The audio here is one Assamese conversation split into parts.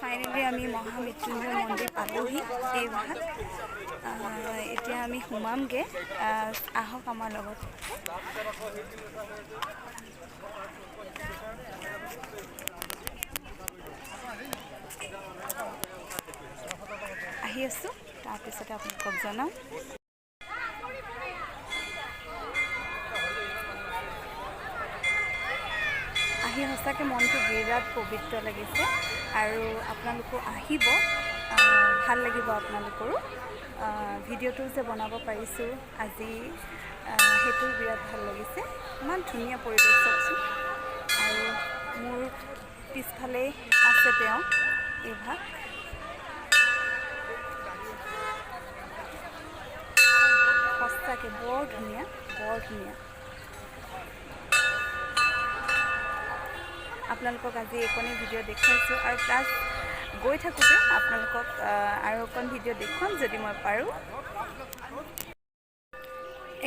ফাইনেলি আমি মহামৃত্যুঞ্জয় মন্দিৰ পালোহি এইভাগ এতিয়া আমি সোমামগে আহক আমাৰ লগত আহি আছো তাৰপিছতে আপোনালোকক জনাম আহি সঁচাকৈ মনটো বিৰাট পবিত্ৰ লাগিছে আৰু আপোনালোকো আহিব ভাল লাগিব আপোনালোকৰো ভিডিঅ'টো যে বনাব পাৰিছোঁ আজি সেইটো বিৰাট ভাল লাগিছে ইমান ধুনীয়া পৰিৱেশ চাওকচোন আৰু মোৰ পিছফালে আছে তেওঁ এইভাগ সঁচাকৈ বৰ ধুনীয়া আপোনালোকক আজি এইকণে ভিডিঅ' দেখুৱাইছোঁ আৰু প্লাছ গৈ থাকোঁতে আপোনালোকক আৰু অকণ ভিডিঅ' দেখুৱাম যদি মই পাৰোঁ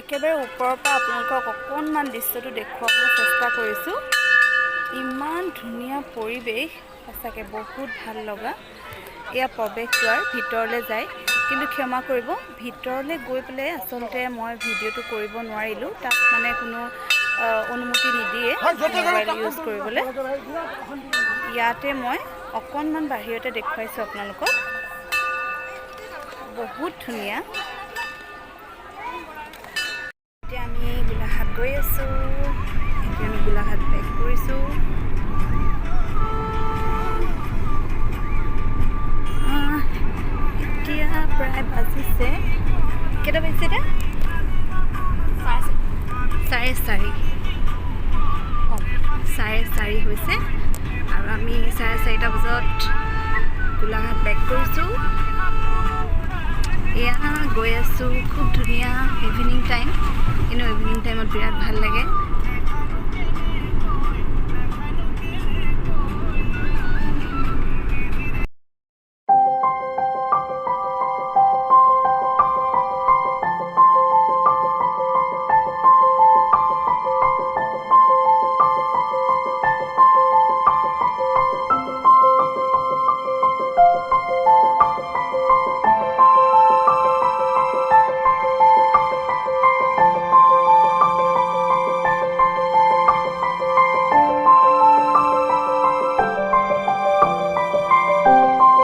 একেবাৰে ওপৰৰ পৰা আপোনালোকক অকণমান দৃশ্যটো দেখুৱাবলৈ চেষ্টা কৰিছোঁ ইমান ধুনীয়া পৰিৱেশ সঁচাকৈ বহুত ভাল লগা এয়া প্ৰৱেশদ্বাৰ ভিতৰলৈ যায় কিন্তু ক্ষমা কৰিব ভিতৰলৈ গৈ পেলাই আচলতে মই ভিডিঅ'টো কৰিব নোৱাৰিলোঁ তাত মানে কোনো অনুমতি নিদিয়ে মোবাইল ইউজ কৰিবলৈ ইয়াতে মই অকণমান বাহিৰতে দেখুৱাইছোঁ আপোনালোকক বহুত ধুনীয়া এতিয়া আমি গোলাঘাট গৈ আছোঁ এতিয়া আমি গোলাঘাট বেক কৰিছোঁ এতিয়া প্ৰায় বাজিছে কেইটা বাজিছে এতিয়া 4:30 4:30 হৈছে আৰু আমি 4:30 বজাত গোলাঘাট বেক কৰিছোঁ এয়া গৈ আছোঁ খুব ধুনীয়া ইভিনিং টাইম কিন্তু ইভিনিং টাইমত বিৰাট ভাল লাগে